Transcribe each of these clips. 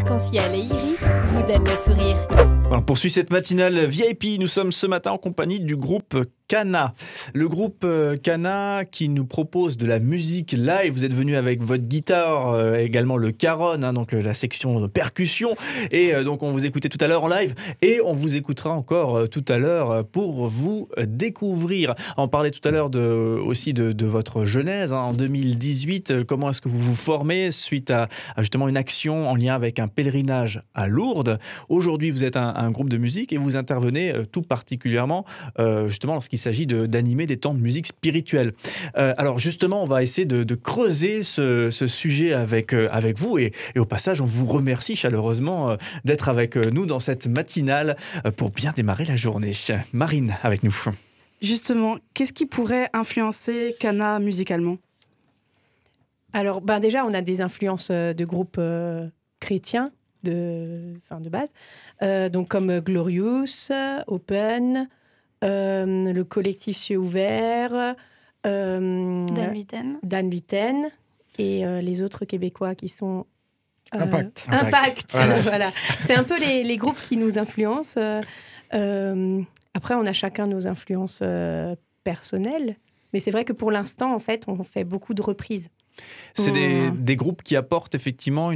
arc-en-ciel et iris vous donnent le sourire. On poursuit cette matinale VIP. Nous sommes ce matin en compagnie du groupe Cana. Le groupe Cana qui nous propose de la musique live. Vous êtes venu avec votre guitare, également le caron, donc la section de percussion. Et donc on vous écoutait tout à l'heure en live et on vous écoutera encore tout à l'heure pour vous découvrir. On parlait tout à l'heure aussi de votre genèse en 2018. Comment est-ce que vous vous formez suite à justement une action en lien avec un pèlerinage à Lourdes. Aujourd'hui, vous êtes un groupe de musique et vous intervenez tout particulièrement justement lorsqu'il s'agit d'animer des temps de musique spirituelle. Alors justement, on va essayer de creuser ce sujet avec vous et au passage, on vous remercie chaleureusement d'être avec nous dans cette matinale pour bien démarrer la journée. Marine, avec nous. Justement, qu'est-ce qui pourrait influencer Cana musicalement ? Alors, déjà, on a des influences de groupes chrétiens de base, donc comme Glorious, Open, le collectif Cieux Ouverts, Dan Luyten et les autres Québécois qui sont... Impact. Voilà. C'est un peu les groupes qui nous influencent. Après, on a chacun nos influences personnelles, mais c'est vrai que pour l'instant, en fait, on fait beaucoup de reprises. C'est des groupes qui apportent effectivement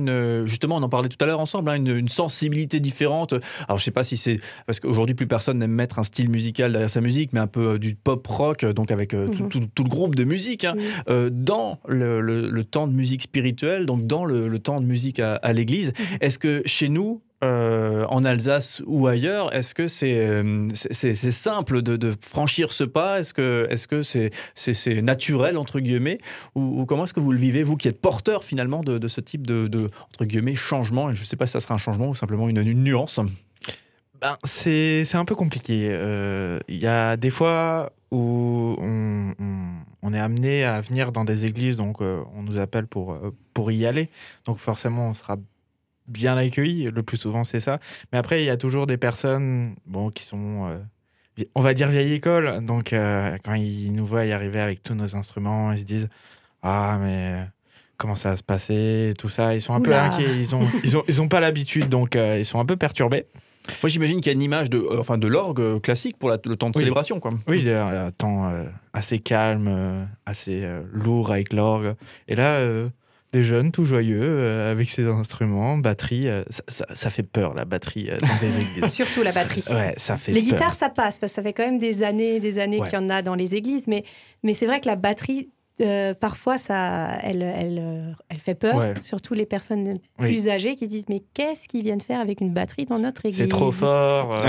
justement, on en parlait tout à l'heure ensemble, une sensibilité différente. Alors je sais pas si c'est parce qu'aujourd'hui plus personne n'aime mettre un style musical derrière sa musique, mais un peu du pop rock, donc avec tout le groupe de musique dans le temps de musique spirituelle, donc dans le temps de musique à l'église. Est-ce que chez nous, en Alsace ou ailleurs, est-ce que c'est simple de franchir ce pas ? Est-ce que c'est naturel, entre guillemets, ou comment est-ce que vous le vivez, vous qui êtes porteur finalement de ce type de entre guillemets, changement ? Et je ne sais pas si ça sera un changement ou simplement une nuance. C'est un peu compliqué. Il y a des fois où on est amené à venir dans des églises, donc on nous appelle pour y aller. Donc forcément, on sera bien accueillis, le plus souvent c'est ça. Mais après, il y a toujours des personnes qui sont, on va dire, vieille école. Donc quand ils nous voient y arriver avec tous nos instruments, ils se disent « Ah, mais comment ça va se passer ?» Tout ça, ils sont un peu inquiets. Ils ont pas l'habitude, donc ils sont un peu perturbés. Moi, j'imagine qu'il y a une image de l'orgue classique pour le temps de célébration, quoi. Oui, il y a un temps assez calme, assez lourd avec l'orgue. Et là... des jeunes tout joyeux avec ses instruments, batterie, ça fait peur la batterie dans des églises. Surtout la batterie. Ouais, ça fait les peur. guitares, ça passe parce que ça fait quand même des années qu'il y en a dans les églises, mais c'est vrai que la batterie, parfois, elle fait peur, surtout les personnes plus âgées qui disent mais qu'est-ce qu'ils viennent faire avec une batterie dans notre église ? C'est trop fort.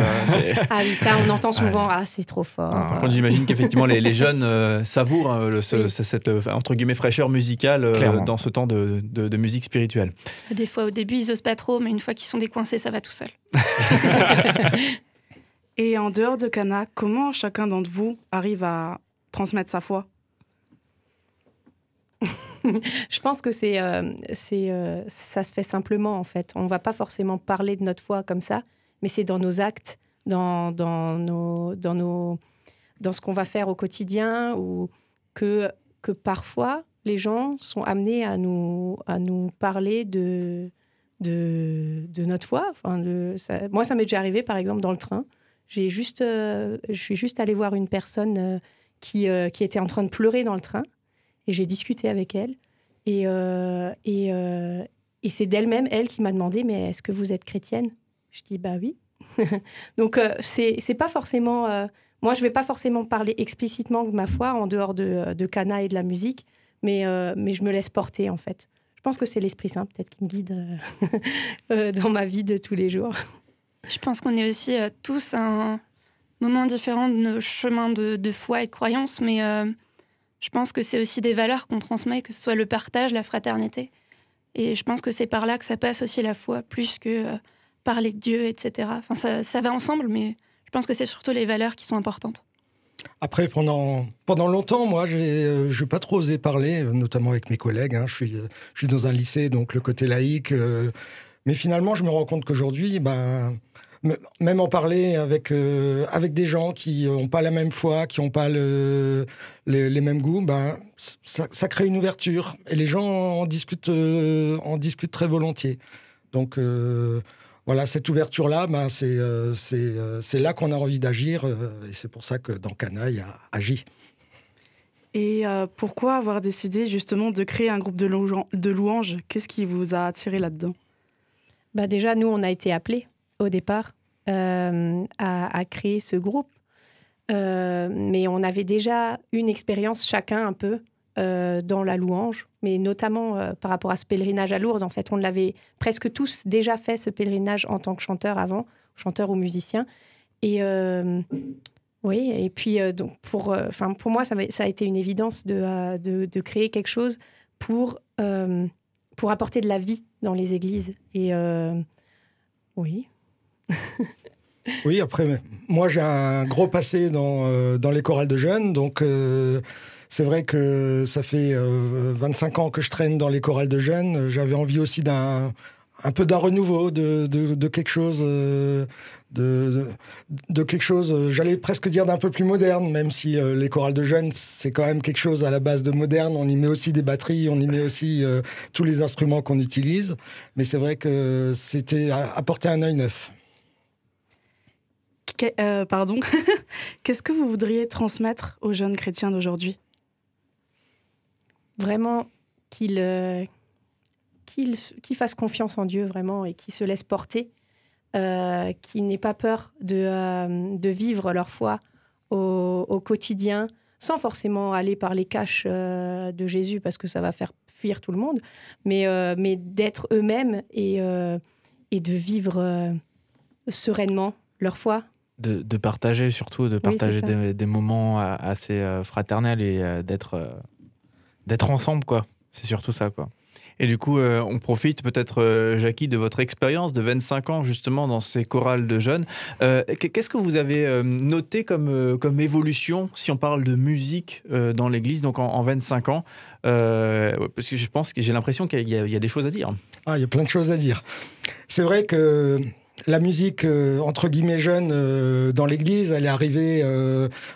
Ah oui, ça on entend souvent. Ah, c'est trop fort. Par contre, j'imagine qu'effectivement les jeunes savourent cette entre guillemets fraîcheur musicale dans ce temps de musique spirituelle. Des fois, au début, ils osent pas trop, mais une fois qu'ils sont décoincés, ça va tout seul. Et en dehors de Cana, comment chacun d'entre vous arrive à transmettre sa foi ? Je pense que ça se fait simplement, en fait. On ne va pas forcément parler de notre foi comme ça, mais c'est dans nos actes, dans ce qu'on va faire au quotidien, ou que parfois, les gens sont amenés à nous parler de notre foi. Moi, ça m'est déjà arrivé, par exemple, dans le train. Je suis juste allée voir une personne qui était en train de pleurer dans le train. Et j'ai discuté avec elle. Et c'est d'elle-même, elle, qui m'a demandé « Mais est-ce que vous êtes chrétienne ?» Je dis « Bah oui. » Donc, c'est pas forcément... moi, je vais pas forcément parler explicitement de ma foi en dehors de Cana et de la musique, mais je me laisse porter, en fait. Je pense que c'est l'Esprit Saint, peut-être, qui me guide dans ma vie de tous les jours. Je pense qu'on est aussi tous à un moment différent de nos chemins de foi et de croyance, mais... je pense que c'est aussi des valeurs qu'on transmet, que ce soit le partage, la fraternité. Et je pense que c'est par là que ça passe aussi la foi, plus que parler de Dieu, etc. Enfin, ça va ensemble, mais je pense que c'est surtout les valeurs qui sont importantes. Après, pendant longtemps, moi, je n'ai pas trop osé parler, notamment avec mes collègues. Je suis dans un lycée, donc le côté laïque. Mais finalement, je me rends compte qu'aujourd'hui, même en parler avec des gens qui n'ont pas la même foi, qui n'ont pas les mêmes goûts, ça crée une ouverture. Et les gens en discutent très volontiers. Donc voilà, cette ouverture-là, ben, c'est là qu'on a envie d'agir. Et c'est pour ça que dans Cana, il y a Agi. Et pourquoi avoir décidé justement de créer un groupe de louanges? Qu'est-ce qui vous a attiré là-dedans? Bah déjà, nous, on a été appelés au départ à créer ce groupe. Mais on avait déjà une expérience chacun un peu dans la louange, mais notamment par rapport à ce pèlerinage à Lourdes. En fait, on l'avait presque tous déjà fait, ce pèlerinage en tant que chanteur avant, chanteur ou musicien. Et oui, et puis donc pour moi, ça a été une évidence de créer quelque chose pour apporter de la vie dans les églises. Et oui. Oui, après, moi j'ai un gros passé dans les chorales de jeunes, donc c'est vrai que ça fait 25 ans que je traîne dans les chorales de jeunes. J'avais envie aussi un peu d'un renouveau, de quelque chose, de quelque chose, j'allais presque dire d'un peu plus moderne, même si les chorales de jeunes, c'est quand même quelque chose à la base de moderne. On y met aussi des batteries, on y met aussi tous les instruments qu'on utilise. Mais c'est vrai que c'était apporter un œil neuf. Pardon. Qu'est-ce que vous voudriez transmettre aux jeunes chrétiens d'aujourd'hui? Vraiment qu'ils fassent confiance en Dieu, vraiment, et qu'ils se laissent porter, qu'ils n'aient pas peur de vivre leur foi au quotidien, sans forcément aller par les caches de Jésus, parce que ça va faire fuir tout le monde, mais d'être eux-mêmes et de vivre sereinement leur foi. De partager surtout, de partager des moments assez fraternels et d'être ensemble, quoi. C'est surtout ça, quoi. Et du coup, on profite peut-être, Jackie, de votre expérience de 25 ans justement dans ces chorales de jeunes. Qu'est-ce que vous avez noté comme évolution, si on parle de musique dans l'Église, donc en 25 ans parce que je pense que j'ai l'impression qu'il y a des choses à dire. Ah, il y a plein de choses à dire. C'est vrai que la musique, entre guillemets, jeune dans l'Église, elle est arrivée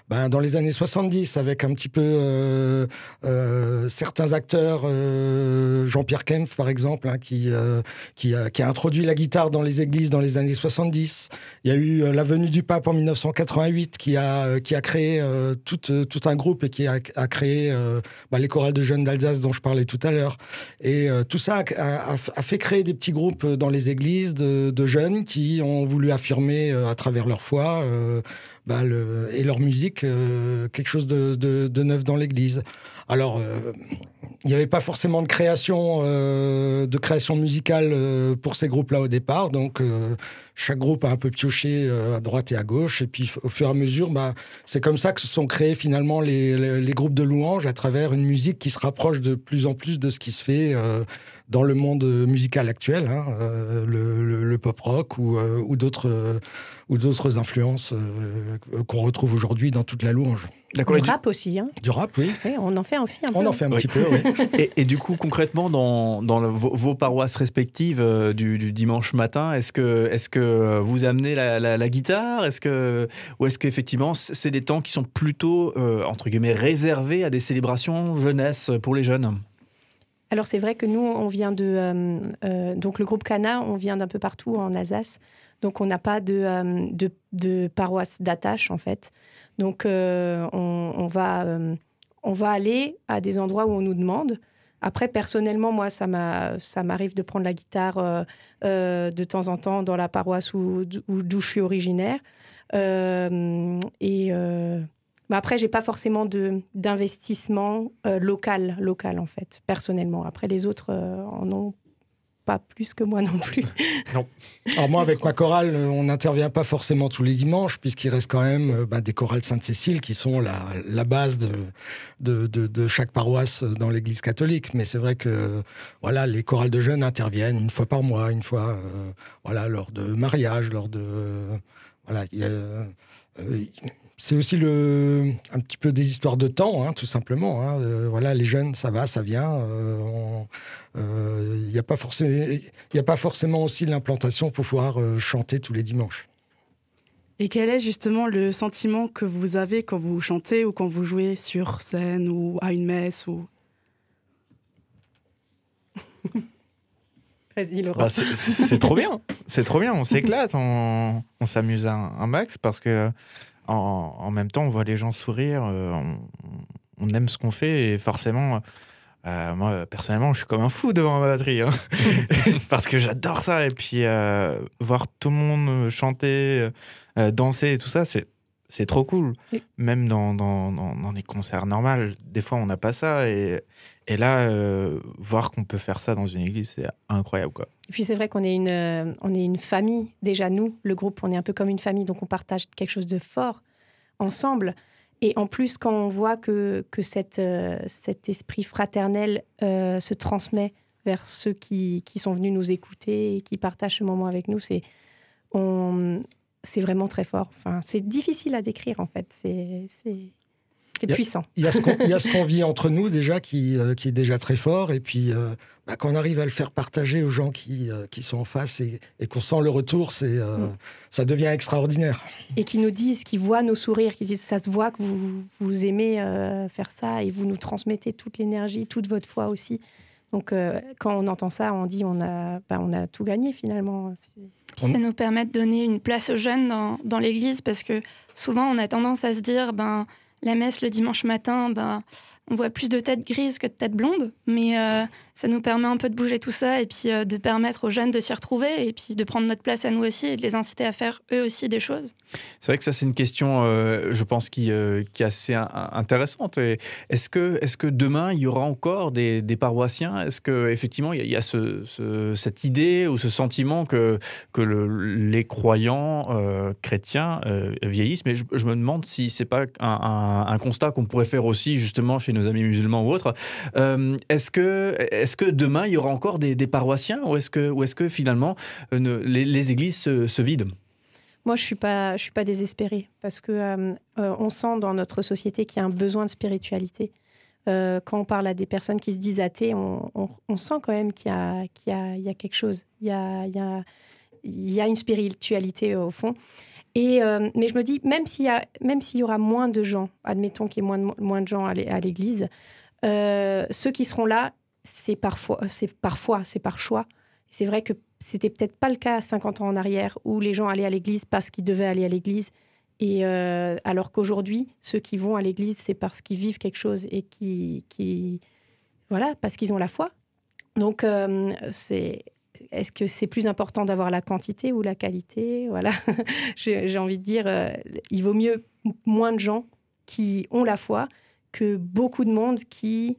dans les années 70 avec un petit peu certains acteurs, Jean-Pierre Kempf par exemple, hein, qui a introduit la guitare dans les églises dans les années 70. Il y a eu la venue du pape en 1988 qui a créé tout un groupe et qui a créé les chorales de jeunes d'Alsace dont je parlais tout à l'heure. Et tout ça a fait créer des petits groupes dans les églises de jeunes qui ont voulu affirmer à travers leur foi et leur musique quelque chose de neuf dans l'Église. Alors, il n'y avait pas forcément de création musicale pour ces groupes-là au départ, donc chaque groupe a un peu pioché à droite et à gauche, et puis au fur et à mesure, c'est comme ça que se sont créés finalement les groupes de louanges à travers une musique qui se rapproche de plus en plus de ce qui se fait dans le monde musical actuel, hein, le pop-rock ou d'autres influences qu'on retrouve aujourd'hui dans toute la louange. D'accord. Du rap aussi. Hein. Du rap, oui. Oui, on en fait aussi un peu. On en fait un petit peu, oui. Et du coup, concrètement, dans vos paroisses respectives du dimanche matin, est-ce que vous amenez la guitare? Ou est-ce qu'effectivement, c'est des temps qui sont plutôt, entre guillemets, réservés à des célébrations jeunesse pour les jeunes? Alors, c'est vrai que nous, on vient donc le groupe Cana, on vient d'un peu partout en Alsace. Donc, on n'a pas de paroisse d'attache, en fait. Donc, on va aller à des endroits où on nous demande. Après, personnellement, moi, ça m'arrive de prendre la guitare de temps en temps dans la paroisse d'où je suis originaire. Après, j'ai pas forcément d'investissement local, en fait, personnellement. Après, les autres en ont pas plus que moi non plus. Non. Alors moi, avec ma chorale, on n'intervient pas forcément tous les dimanches, puisqu'il reste quand même des chorales Sainte-Cécile qui sont la base de chaque paroisse dans l'Église catholique. Mais c'est vrai que les chorales de jeunes interviennent une fois par mois, une fois lors de mariage, lors de... c'est aussi un petit peu des histoires de temps, hein, tout simplement. Hein. Les jeunes, ça va, ça vient. Il n'y a pas forcément aussi l'implantation pour pouvoir chanter tous les dimanches. Et quel est justement le sentiment que vous avez quand vous chantez ou quand vous jouez sur scène ou à une messe ou... Vas-y, Laurent. Bah, c'est trop bien. C'est trop bien. On s'éclate, on s'amuse un max parce que en même temps, on voit les gens sourire, on aime ce qu'on fait et forcément, moi, personnellement, je suis comme un fou devant ma batterie. Hein. Parce que j'adore ça. Et puis, voir tout le monde chanter, danser et tout ça, c'est trop cool. Oui. Même dans des concerts normaux, des fois, on n'a pas ça. Et là, voir qu'on peut faire ça dans une église, c'est incroyable, quoi. Et puis c'est vrai qu'on est une famille. Déjà, nous, le groupe, on est un peu comme une famille, donc on partage quelque chose de fort ensemble. Et en plus, quand on voit que cet esprit fraternel se transmet vers ceux qui sont venus nous écouter et qui partagent ce moment avec nous, c'est vraiment très fort. Enfin, c'est difficile à décrire, en fait. C'est puissant. Il y a ce qu'on vit entre nous déjà qui est déjà très fort. Et puis, quand on arrive à le faire partager aux gens qui sont en face et qu'on sent le retour, ça devient extraordinaire. Et qui nous disent, qui voient nos sourires, qui disent ça se voit que vous aimez faire ça et vous nous transmettez toute l'énergie, toute votre foi aussi. Donc, quand on entend ça, on dit on a tout gagné finalement. Puis ça nous permet de donner une place aux jeunes dans l'église parce que souvent on a tendance à se dire la messe le dimanche matin, on voit plus de têtes grises que de têtes blondes, mais ça nous permet un peu de bouger tout ça et puis de permettre aux jeunes de s'y retrouver et puis de prendre notre place à nous aussi et de les inciter à faire eux aussi des choses. C'est vrai que ça, c'est une question, je pense, qui est assez intéressante. Et est-ce que demain, il y aura encore des paroissiens ? Est-ce qu'effectivement, il y a cette idée ou ce sentiment que les croyants chrétiens vieillissent ? Mais je me demande si ce n'est pas un constat qu'on pourrait faire aussi, justement, chez nos amis musulmans ou autres. Est-ce que demain, il y aura encore des paroissiens ou est-ce que finalement, les églises se vident ? Moi, je suis pas désespérée parce que on sent dans notre société qu'il y a un besoin de spiritualité. Quand on parle à des personnes qui se disent athées, on sent quand même qu'il y a quelque chose. Il y a une spiritualité au fond. Mais je me dis, même s'il y aura moins de gens, admettons qu'il y ait moins de gens à l'église, ceux qui seront là, c'est par choix. C'est vrai que c'était peut-être pas le cas 50 ans en arrière où les gens allaient à l'église parce qu'ils devaient aller à l'église. Et alors qu'aujourd'hui, ceux qui vont à l'église, c'est parce qu'ils vivent quelque chose et parce qu'ils ont la foi. Donc, est-ce que c'est plus important d'avoir la quantité ou la qualité ? Voilà, j'ai envie de dire, il vaut mieux moins de gens qui ont la foi que beaucoup de monde qui,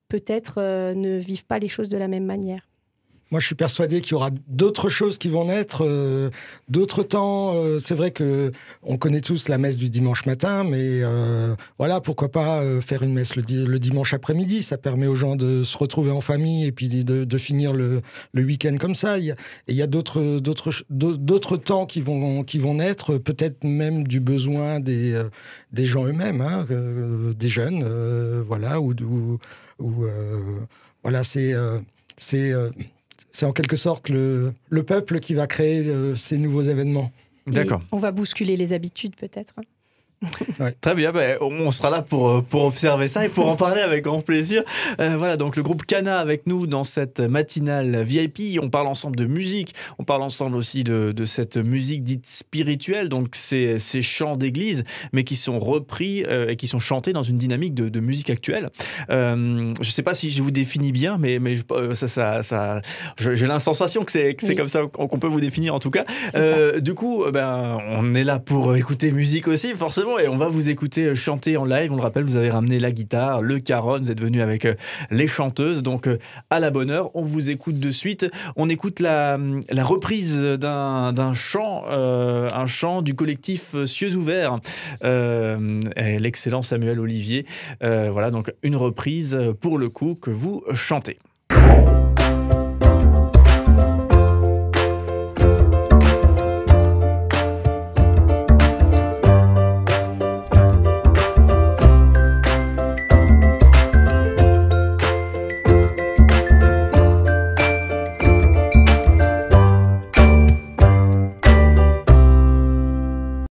peut-être, ne vivent pas les choses de la même manière. Moi, je suis persuadé qu'il y aura d'autres choses qui vont naître, d'autres temps. C'est vrai qu'on connaît tous la messe du dimanche matin, mais pourquoi pas faire une messe le dimanche après-midi. Ça permet aux gens de se retrouver en famille et puis de finir le week-end comme ça. Il y a d'autres temps qui vont naître, peut-être même du besoin des gens eux-mêmes, hein, des jeunes, c'est en quelque sorte le peuple qui va créer ces nouveaux événements. D'accord. Et on va bousculer les habitudes peut-être. Ouais. Très bien, on sera là pour observer ça et pour en parler avec grand plaisir. Voilà, donc le groupe Cana avec nous dans cette matinale VIP. On parle ensemble de musique, on parle ensemble aussi de cette musique dite spirituelle, donc ces chants d'église, mais qui sont repris et qui sont chantés dans une dynamique de musique actuelle. Je ne sais pas si je vous définis bien, mais j'ai la sensation que c'est comme ça qu'on peut vous définir en tout cas. Du coup, on est là pour écouter musique aussi, forcément. Et on va vous écouter chanter en live. On le rappelle, vous avez ramené la guitare, le caron, vous êtes venu avec les chanteuses. Donc, à la bonne heure, on vous écoute de suite. On écoute la reprise d'un chant, un chant du collectif Cieux Ouverts, l'excellent Samuel Olivier. Voilà, donc une reprise pour le coup que vous chantez.